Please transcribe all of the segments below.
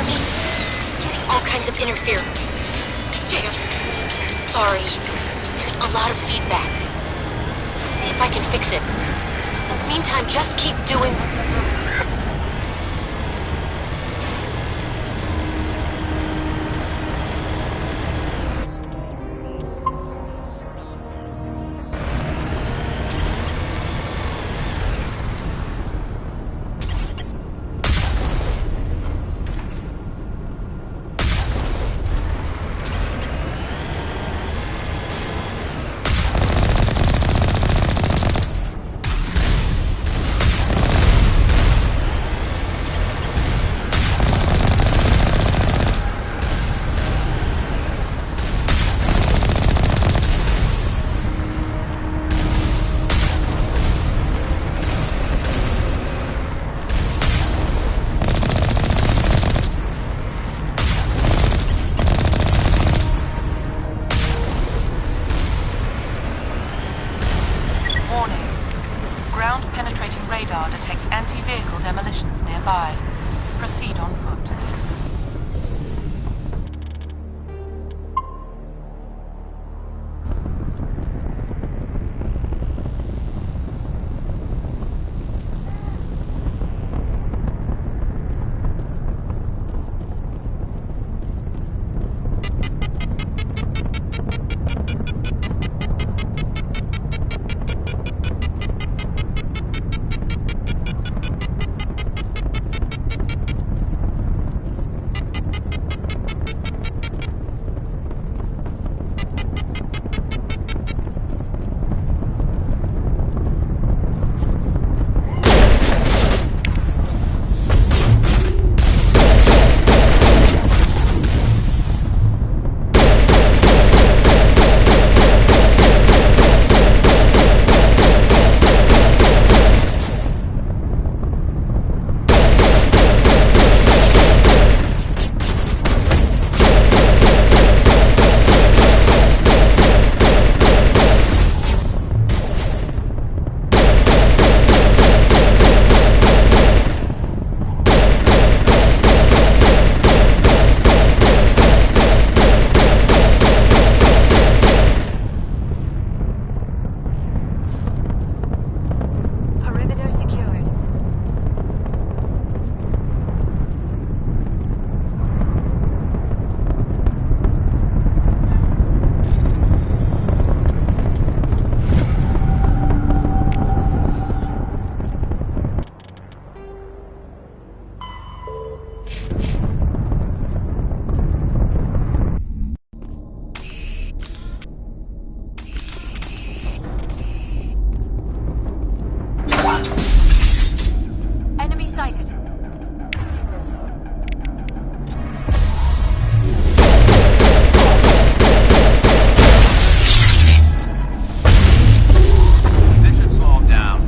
me? Getting all kinds of interference. Damn. Sorry. There's a lot of feedback. See if I can fix it. In the meantime, just keep doing... Ground-penetrating radar detects anti-vehicle demolitions nearby. Proceed on foot. Enemy sighted. This should slow him down.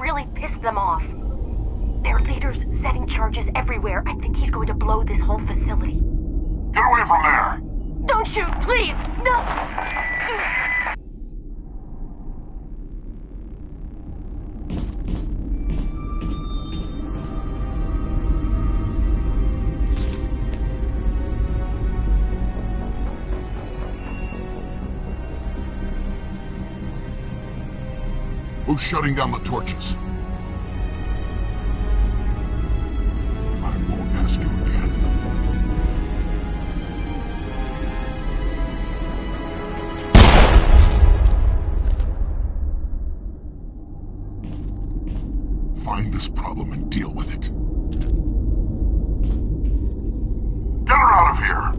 really pissed them off. Their leader's setting charges everywhere. I think he's going to blow this whole facility. Get away from there! Don't shoot, please! No! Who's shutting down the torches? I won't ask you again. Find this problem and deal with it. Get her out of here!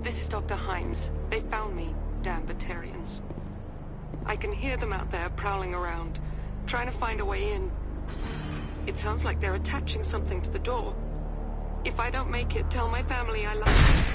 This is Dr. Himes. They found me, damn Batarians. I can hear them out there prowling around, trying to find a way in. It sounds like they're attaching something to the door. If I don't make it, tell my family I love them.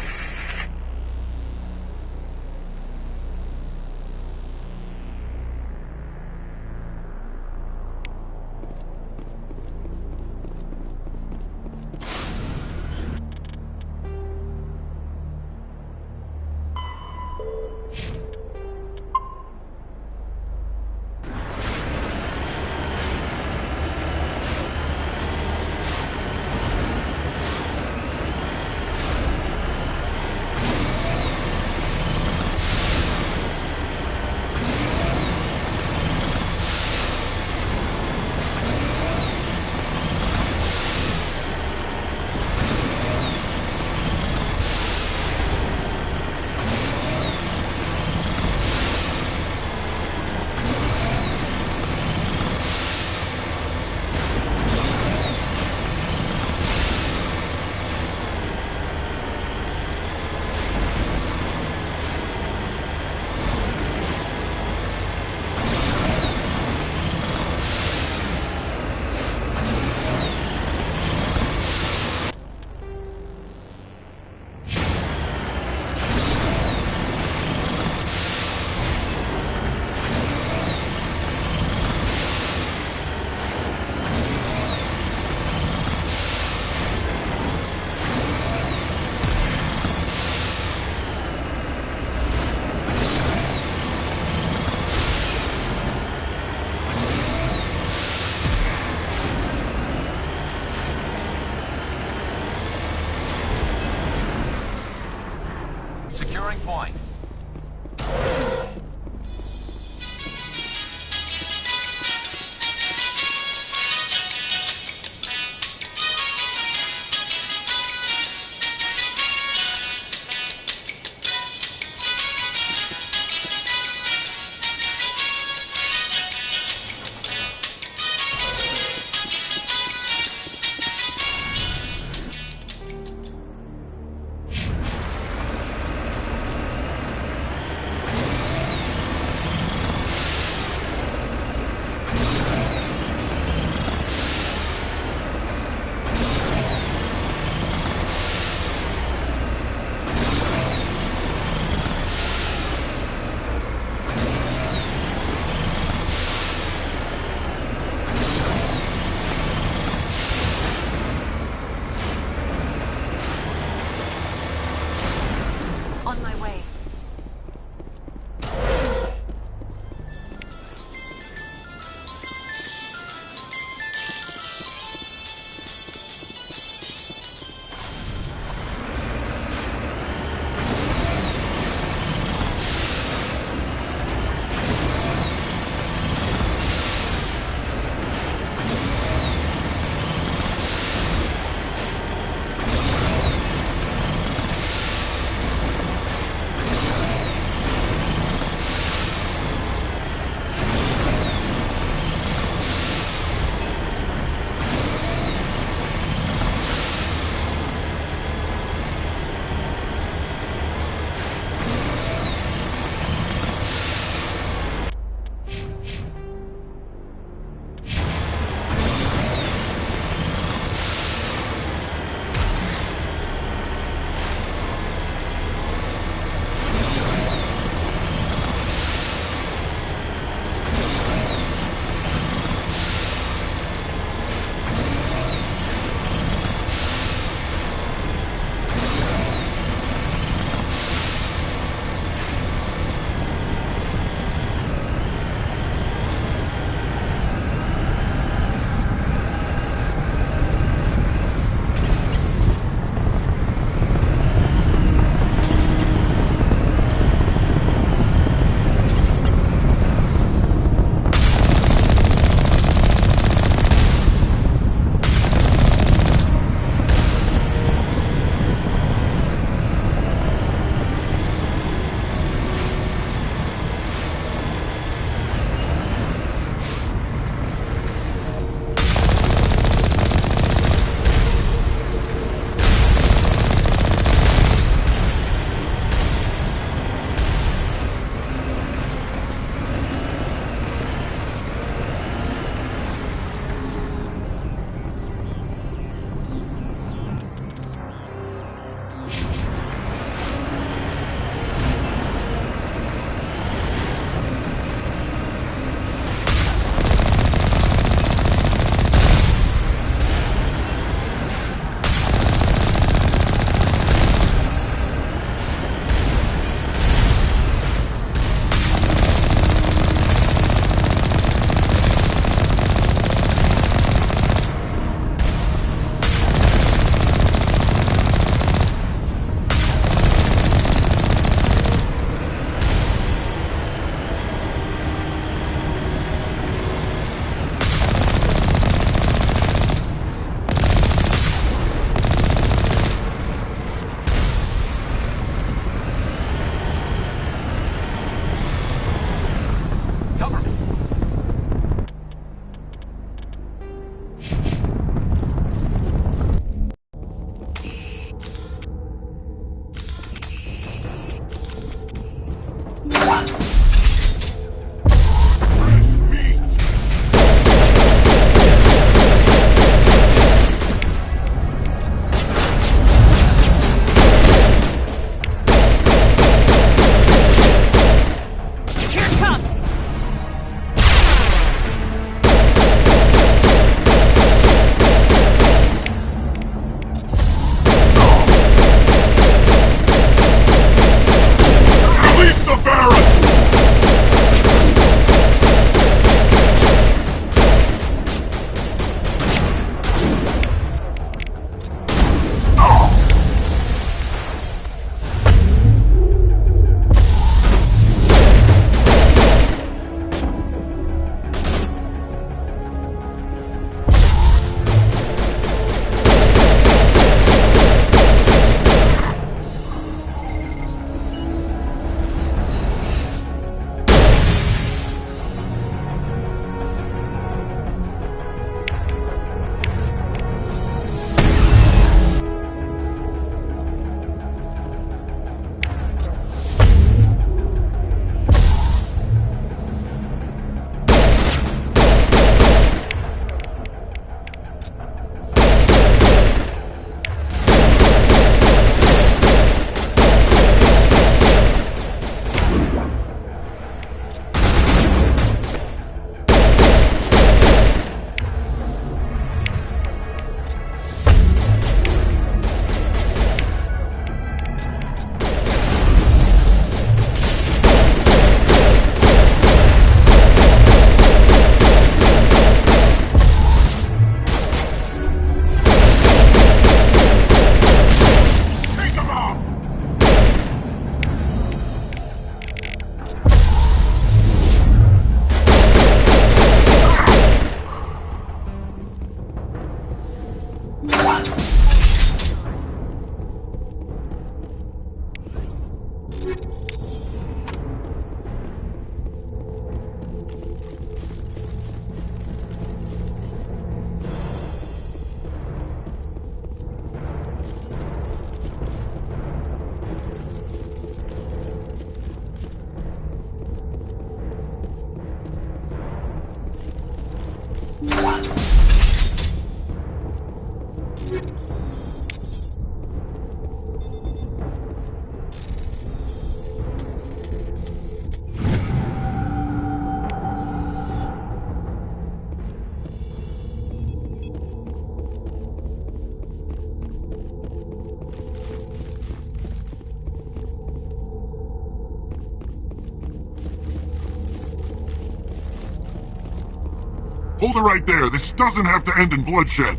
Hold it right there. This doesn't have to end in bloodshed.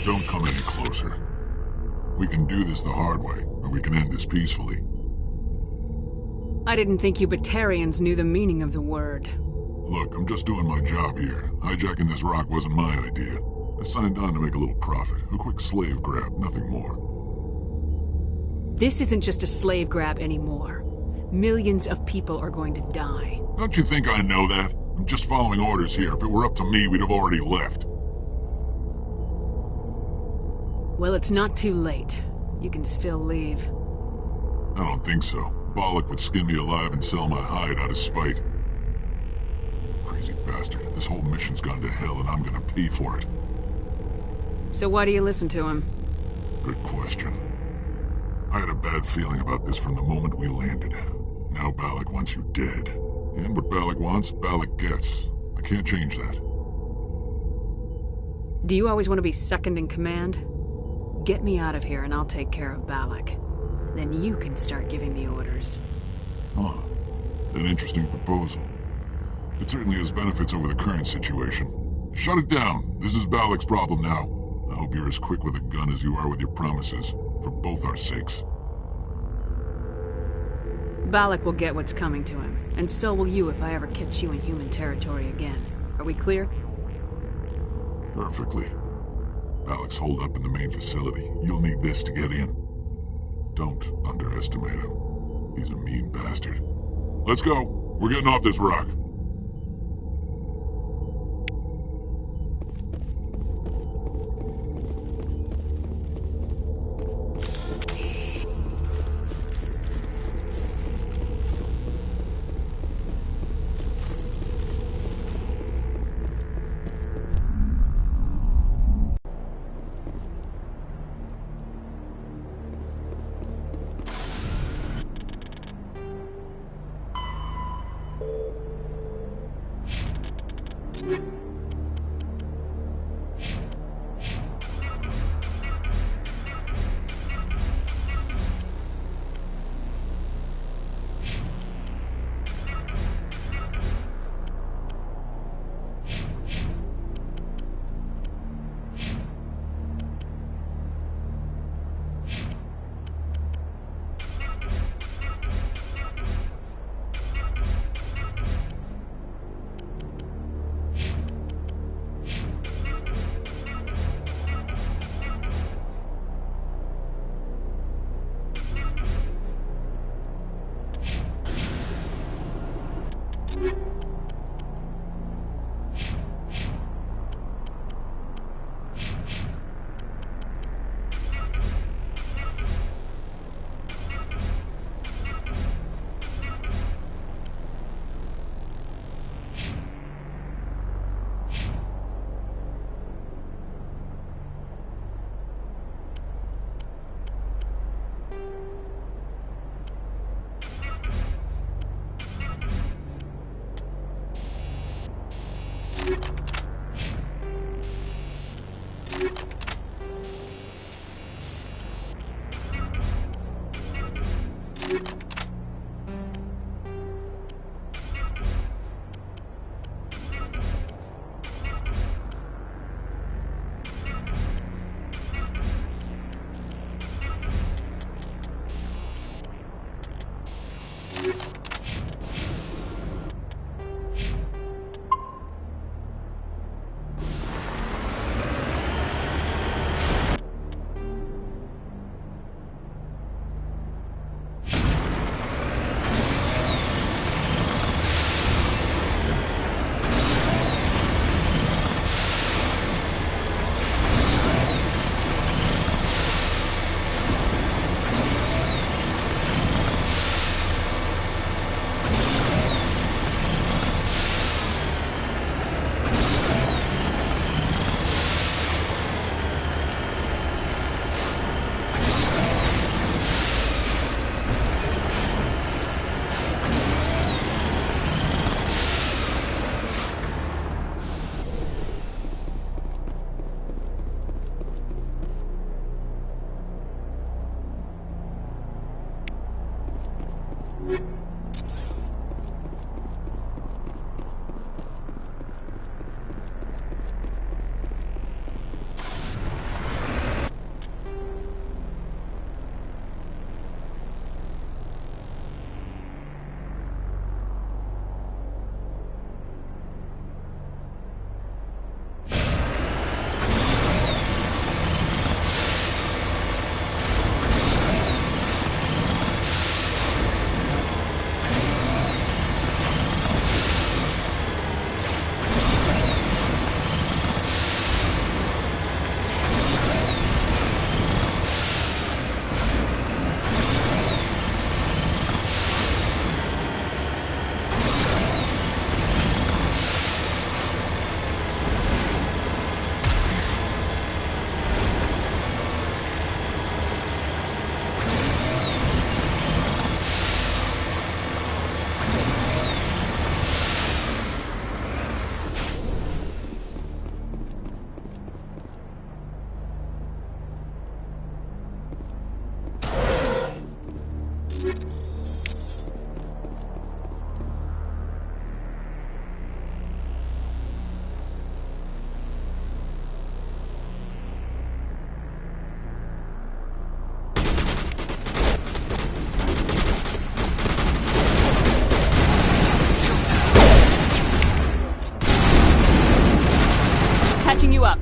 Don't come any closer. We can do this the hard way, or we can end this peacefully. I didn't think you Batarians knew the meaning of the word. Look, I'm just doing my job here. Hijacking this rock wasn't my idea. I signed on to make a little profit. A quick slave grab, nothing more. This isn't just a slave grab anymore. Millions of people are going to die. Don't you think I know that? I'm just following orders here. If it were up to me, we'd have already left. Well, it's not too late. You can still leave. I don't think so. Balak would skin me alive and sell my hide out of spite. Crazy bastard. This whole mission's gone to hell and I'm gonna pay for it. So why do you listen to him? Good question. I had a bad feeling about this from the moment we landed. Now Balak wants you dead. And what Balak wants, Balak gets. I can't change that. Do you always want to be second in command? Get me out of here and I'll take care of Balak. Then you can start giving the orders. Huh. An interesting proposal. It certainly has benefits over the current situation. Shut it down. This is Balak's problem now. I hope you're as quick with a gun as you are with your promises. For both our sakes. Balak will get what's coming to him, and so will you if I ever catch you in human territory again. Are we clear? Perfectly. Balak's holed up in the main facility. You'll need this to get in. Don't underestimate him. He's a mean bastard. Let's go. We're getting off this rock. Patching you up.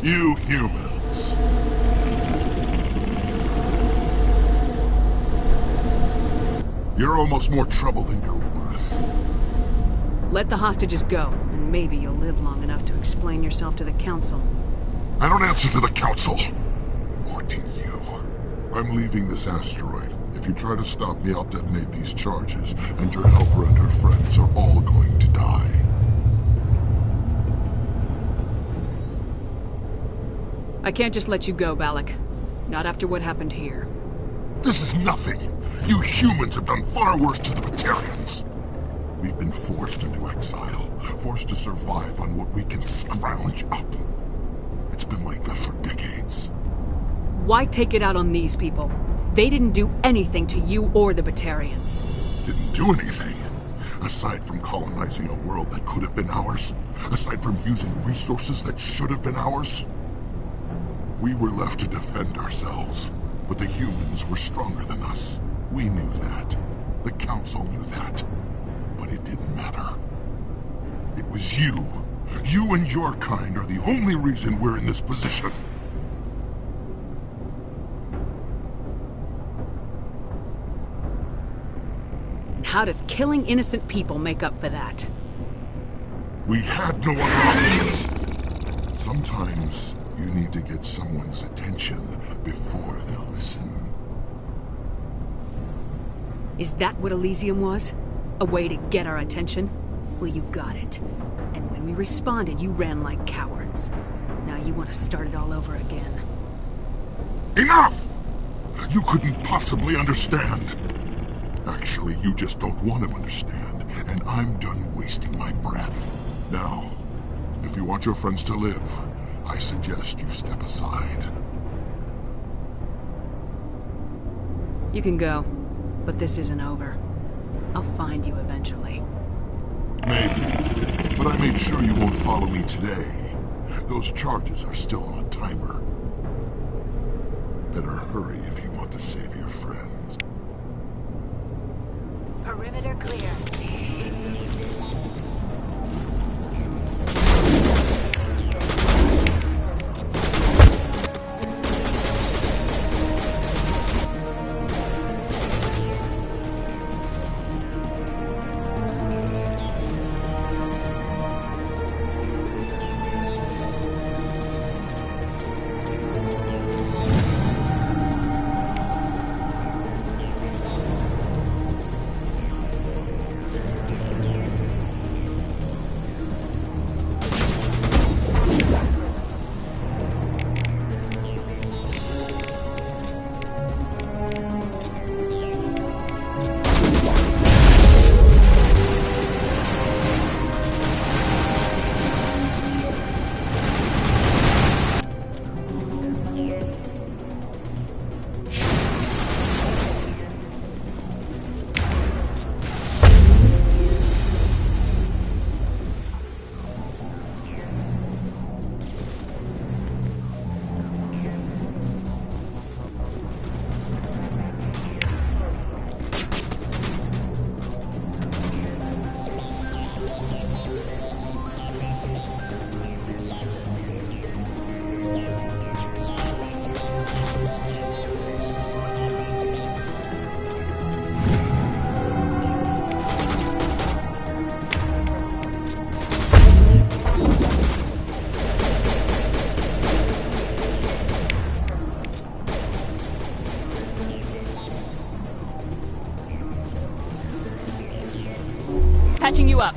You humans. You're almost more trouble than you're worth. Let the hostages go, and maybe you'll live long enough to explain yourself to the Council. I don't answer to the Council. Or to you. I'm leaving this asteroid. If you try to stop me, I'll detonate these charges, and your helper and her friends are all going to die. I can't just let you go, Balak. Not after what happened here. This is nothing. You humans have done far worse to the Batarians. We've been forced into exile, forced to survive on what we can scrounge up. It's been like that for decades. Why take it out on these people? They didn't do anything to you or the Batarians. Didn't do anything. Aside from colonizing a world that could have been ours. Aside from using resources that should have been ours. We were left to defend ourselves. But the humans were stronger than us. We knew that. The Council knew that. But it didn't matter. It was you. You and your kind are the only reason we're in this position. How does killing innocent people make up for that? We had no other options. Sometimes you need to get someone's attention before they'll listen. Is that what Elysium was? A way to get our attention? Well, you got it. And when we responded, you ran like cowards. Now you want to start it all over again. Enough! You couldn't possibly understand. Actually, you just don't want to understand, and I'm done wasting my breath. Now, if you want your friends to live, I suggest you step aside. You can go, but this isn't over. I'll find you eventually. Maybe, but I made sure you won't follow me today. Those charges are still on a timer. Better hurry if you want to save your friends. Perimeter clear. Patching you up.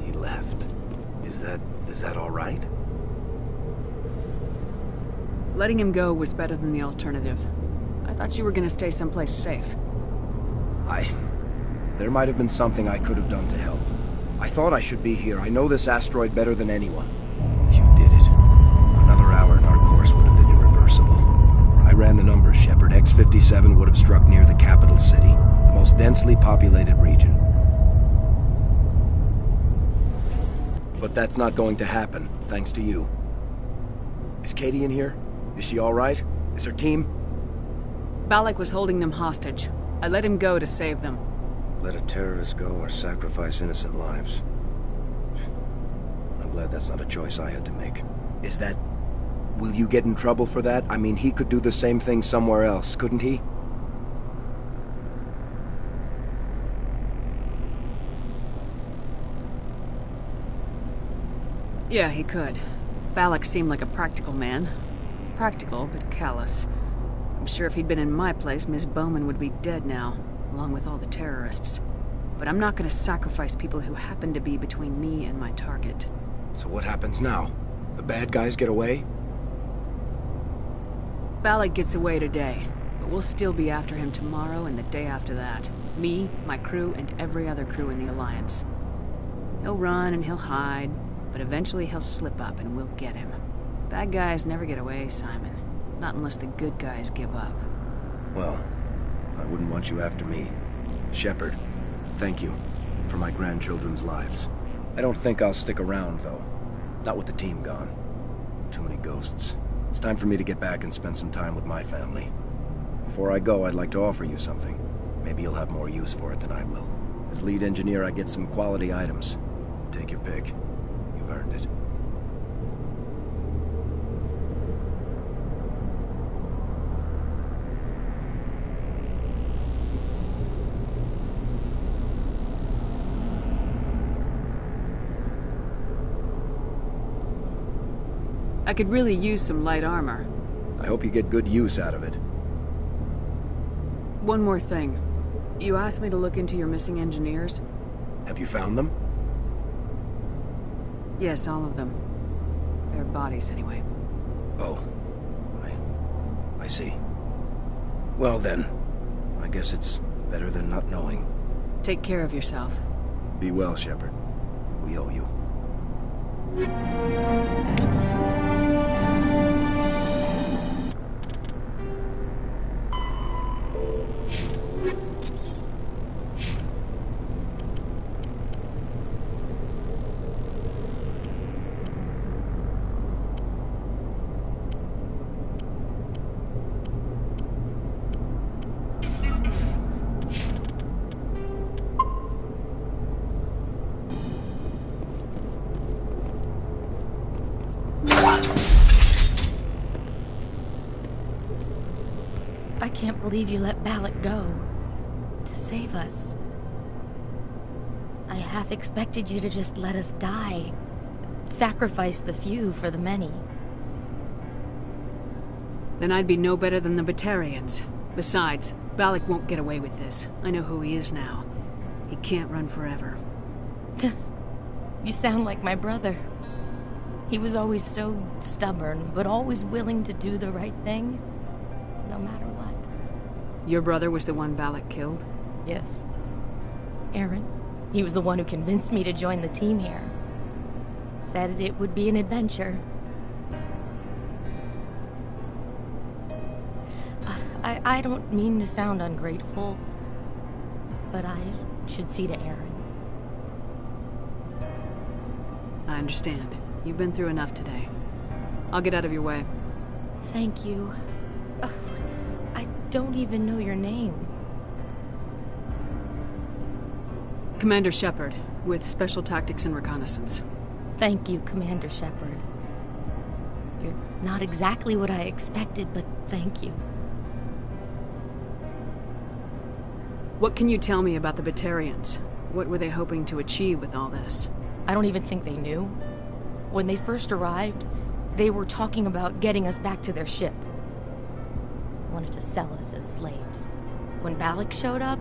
He left. Is that all right? Letting him go was better than the alternative. I thought you were gonna stay someplace safe. There might have been something I could have done to help. I thought I should be here. I know this asteroid better than anyone. You did it. Another hour and our course would have been irreversible. I ran the numbers, Shepard. X-56 SCP-47 would have struck near the capital city, the most densely populated region. But that's not going to happen, thanks to you. Is Katie in here? Is she all right? Is her team? Balak was holding them hostage. I let him go to save them. Let a terrorist go or sacrifice innocent lives. I'm glad that's not a choice I had to make. Is that... Will you get in trouble for that? I mean, he could do the same thing somewhere else, couldn't he? Yeah, he could. Balak seemed like a practical man. Practical, but callous. I'm sure if he'd been in my place, Miss Bowman would be dead now, along with all the terrorists. But I'm not gonna sacrifice people who happen to be between me and my target. So what happens now? The bad guys get away? Balak gets away today, but we'll still be after him tomorrow and the day after that. Me, my crew, and every other crew in the Alliance. He'll run and he'll hide, but eventually he'll slip up and we'll get him. Bad guys never get away, Simon. Not unless the good guys give up. Well, I wouldn't want you after me. Shepard, thank you for my grandchildren's lives. I don't think I'll stick around, though. Not with the team gone. Too many ghosts. It's time for me to get back and spend some time with my family. Before I go, I'd like to offer you something. Maybe you'll have more use for it than I will. As lead engineer, I get some quality items. Take your pick. You've earned it. I could really use some light armor. I hope you get good use out of it. One more thing. You asked me to look into your missing engineers? Have you found them? Yes, all of them. Their bodies, anyway. Oh. I see. Well then, I guess it's better than not knowing. Take care of yourself. Be well, Shepard. We owe you. I can't believe you let Balak go. To save us. I half expected you to just let us die. Sacrifice the few for the many. Then I'd be no better than the Batarians. Besides, Balak won't get away with this. I know who he is now. He can't run forever. You sound like my brother. He was always so stubborn, but always willing to do the right thing, no matter what. Your brother was the one Balak killed? Yes. Aaron. He was the one who convinced me to join the team here. Said it would be an adventure. I don't mean to sound ungrateful, but I should see to Aaron. I understand. You've been through enough today. I'll get out of your way. Thank you. Ugh, I don't even know your name. Commander Shepard, with Special Tactics and Reconnaissance. Thank you, Commander Shepard. You're not exactly what I expected, but thank you. What can you tell me about the Batarians? What were they hoping to achieve with all this? I don't even think they knew. When they first arrived, they were talking about getting us back to their ship. Wanted to sell us as slaves. When Balak showed up,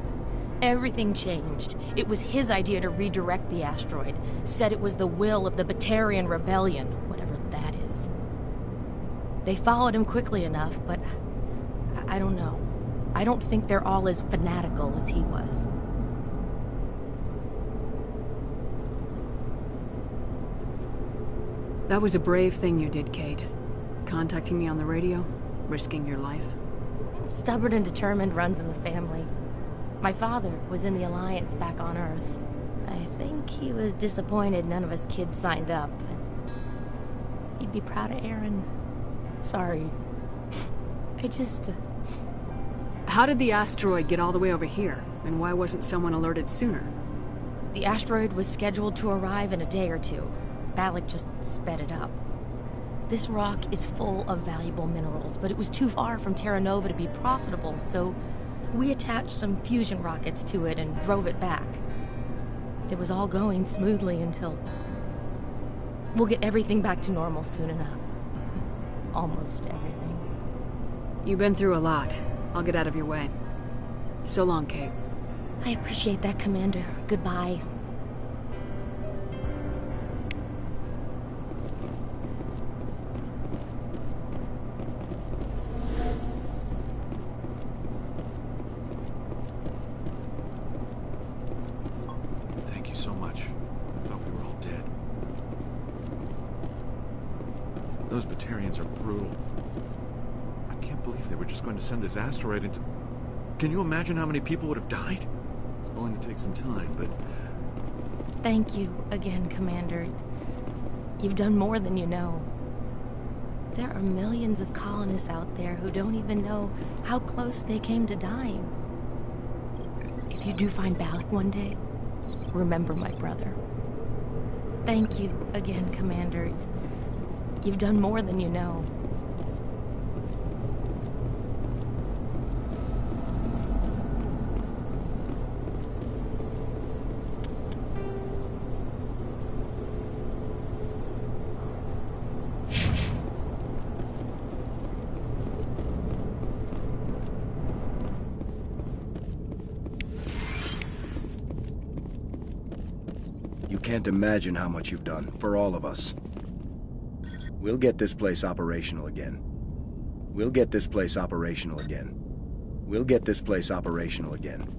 everything changed. It was his idea to redirect the asteroid. Said it was the will of the Batarian Rebellion, whatever that is. They followed him quickly enough, but I don't know. I don't think they're all as fanatical as he was. That was a brave thing you did, Kate. Contacting me on the radio, risking your life. Stubborn and determined runs in the family. My father was in the Alliance back on Earth. I think he was disappointed none of us kids signed up, but he'd be proud of Aaron. Sorry. I just... How did the asteroid get all the way over here? And why wasn't someone alerted sooner? The asteroid was scheduled to arrive in a day or two. Balak just sped it up. This rock is full of valuable minerals, but it was too far from Terra Nova to be profitable, so we attached some fusion rockets to it and drove it back. It was all going smoothly until... We'll get everything back to normal soon enough. Almost everything. You've been through a lot. I'll get out of your way. So long, Kate. I appreciate that, Commander. Goodbye. Thank you so much. I thought we were all dead. Those Batarians are brutal. I can't believe they were just going to send this asteroid into... Can you imagine how many people would have died? It's going to take some time, but... Thank you again, Commander. You've done more than you know. There are millions of colonists out there who don't even know how close they came to dying. If you do find Balak one day, remember my brother. Thank you again, Commander. You've done more than you know. You can't imagine how much you've done, for all of us. We'll get this place operational again. We'll get this place operational again. We'll get this place operational again.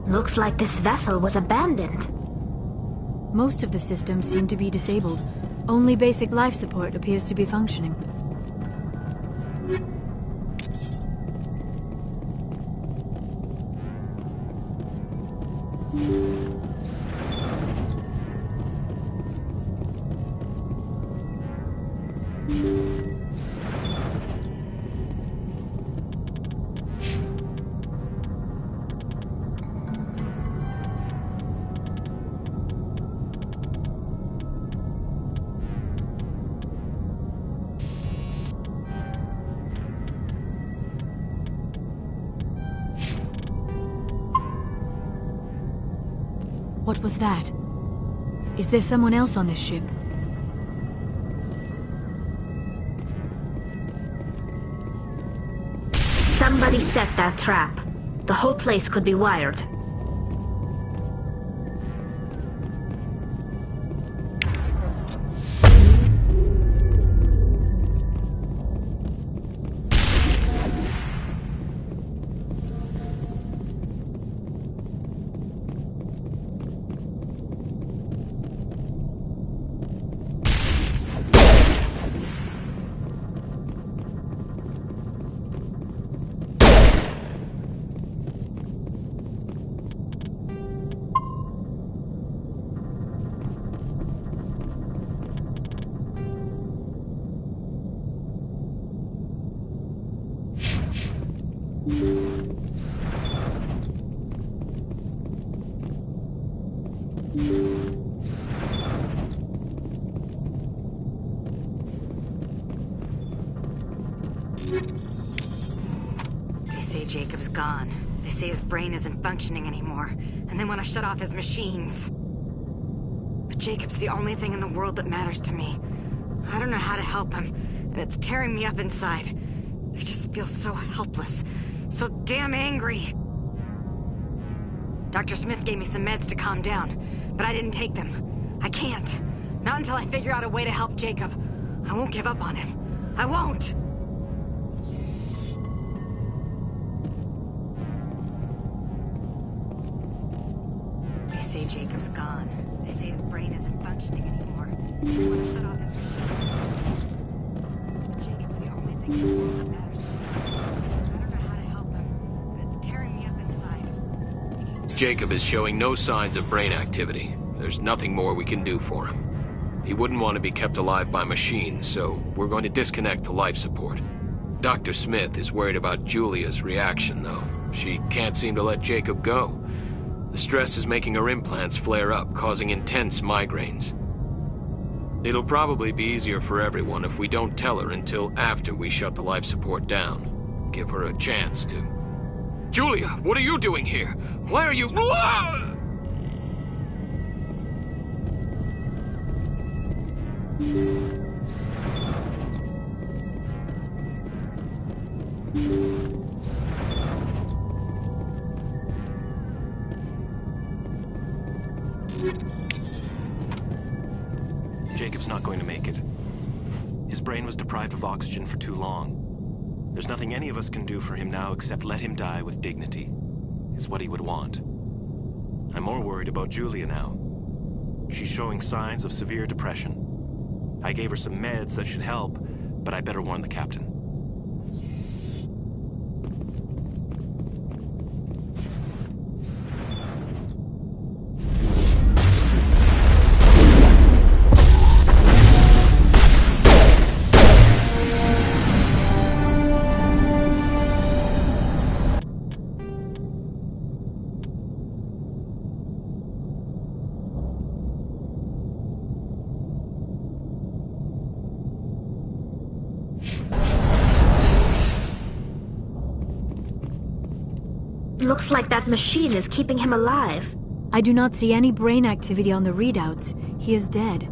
Looks like this vessel was abandoned. Most of the systems seem to be disabled. Only basic life support appears to be functioning. What was that? Is there someone else on this ship? Somebody set that trap. The whole place could be wired. They say Jacob's gone. They say his brain isn't functioning anymore, and they want to shut off his machines. But Jacob's the only thing in the world that matters to me. I don't know how to help him, and it's tearing me up inside. I just feel so helpless, so damn angry. Dr. Smith gave me some meds to calm down, but I didn't take them. I can't. Not until I figure out a way to help Jacob. I won't give up on him. I won't! They say Jacob's gone. They say his brain isn't functioning anymore. They want to shut off his machines. But Jacob's the only thing in the world that matters to me. I don't know how to help him, and it's tearing me up inside. Jacob is showing no signs of brain activity. There's nothing more we can do for him. He wouldn't want to be kept alive by machines, so we're going to disconnect the life support. Dr. Smith is worried about Julia's reaction, though. She can't seem to let Jacob go. The stress is making her implants flare up, causing intense migraines. It'll probably be easier for everyone if we don't tell her until after we shut the life support down. Give her a chance to... Julia, what are you doing here? Why are you... Jacob's not going to make it. His brain was deprived of oxygen for too long. There's nothing any of us can do for him now except let him die with dignity. It's what he would want. I'm more worried about Julia now. She's showing signs of severe depression. I gave her some meds that should help, but I better warn the captain. Looks like that machine is keeping him alive. I do not see any brain activity on the readouts. He is dead.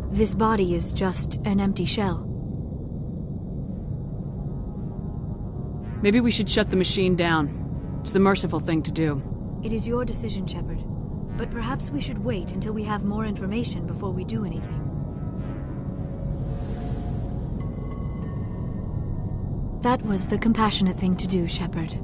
This body is just an empty shell. Maybe we should shut the machine down. It's the merciful thing to do. It is your decision, Shepard. But perhaps we should wait until we have more information before we do anything. That was the compassionate thing to do, Shepard.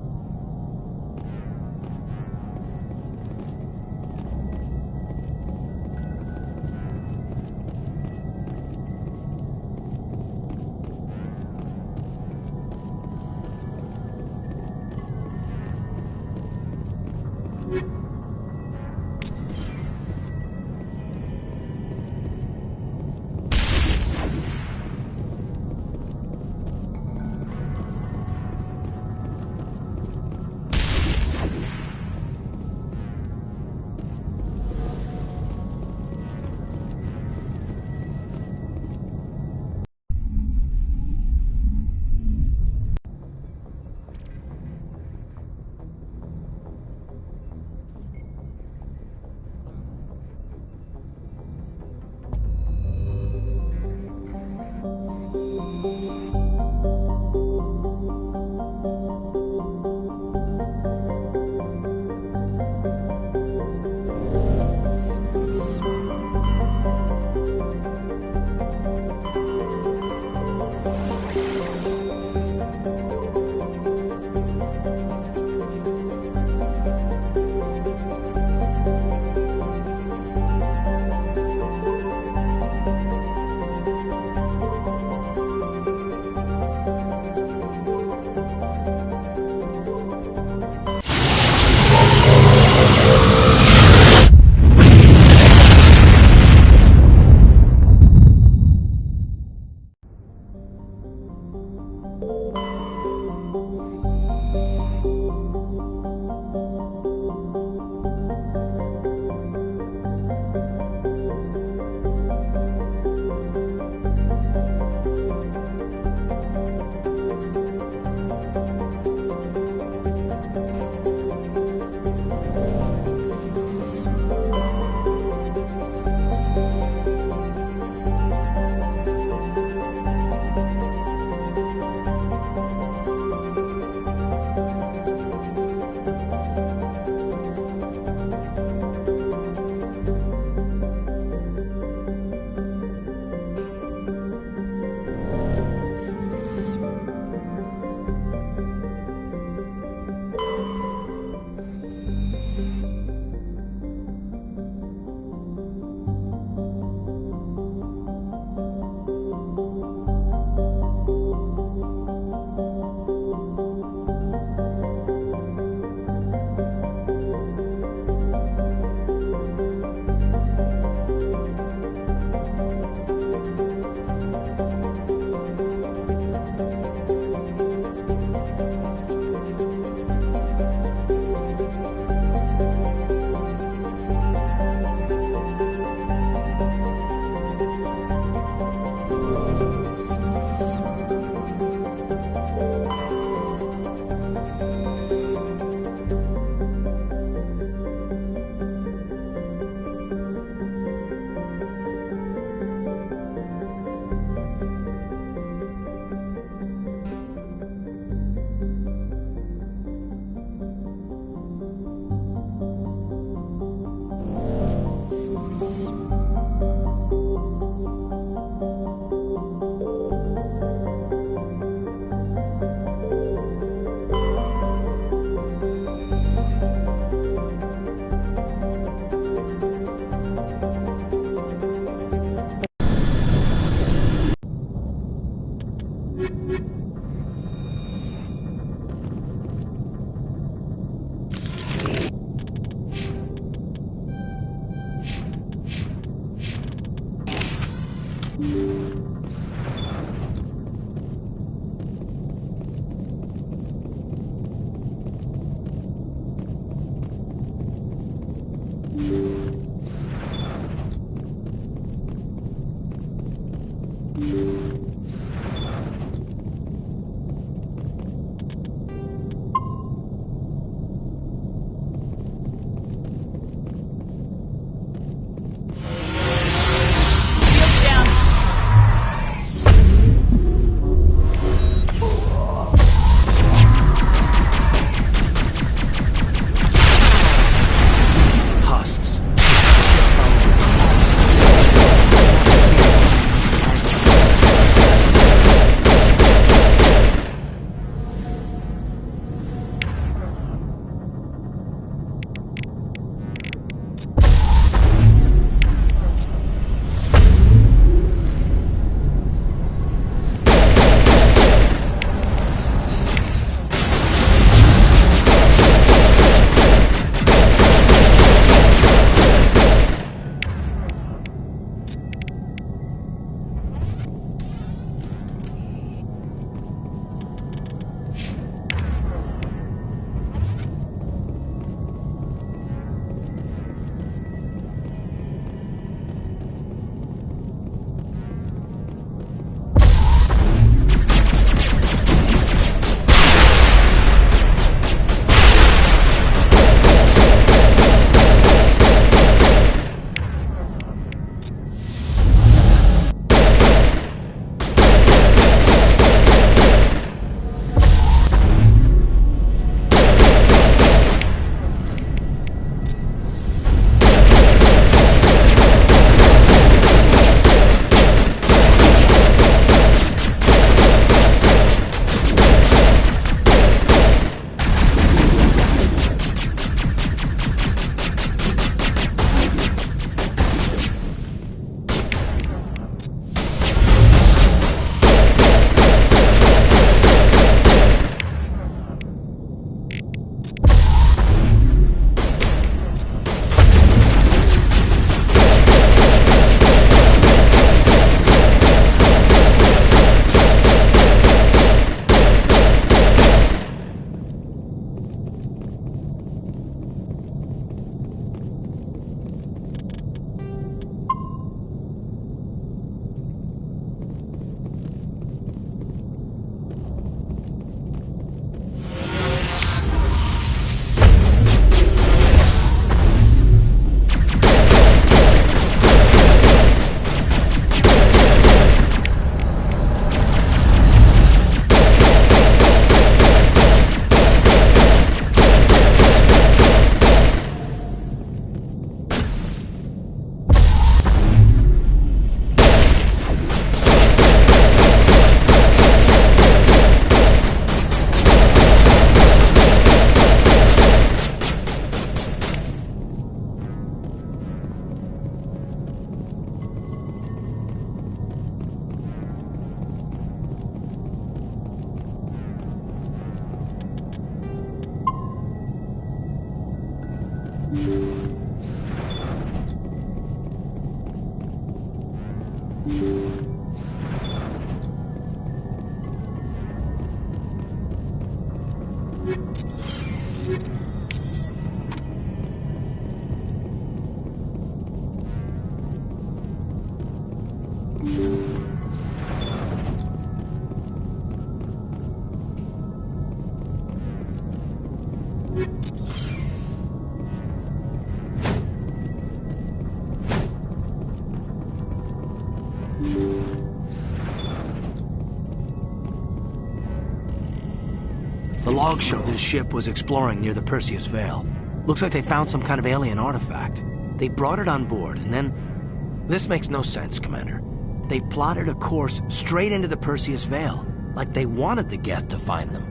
The logs show this ship was exploring near the Perseus Vale. Looks like they found some kind of alien artifact. They brought it on board, and then... This makes no sense, Commander. They plotted a course straight into the Perseus Vale, like they wanted the Geth to find them.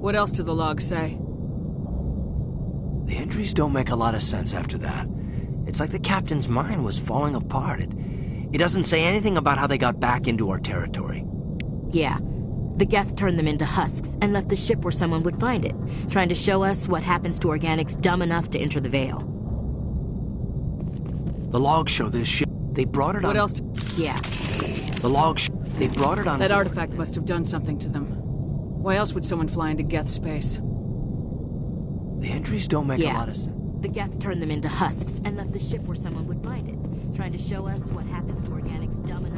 What else do the logs say? The entries don't make a lot of sense after that. It's like the captain's mind was falling apart. It doesn't say anything about how they got back into our territory. Yeah. The Geth turned them into husks and left the ship where someone would find it, trying to show us what happens to organics dumb enough to enter the Vale. The logs show this ship. They brought it on... What else? Yeah. The logs... They brought it on... That artifact must have done something to them. Why else would someone fly into Geth space? The entries don't make a lot of sense. The Geth turned them into husks and left the ship where someone would find it, trying to show us what happens to organics dumb enough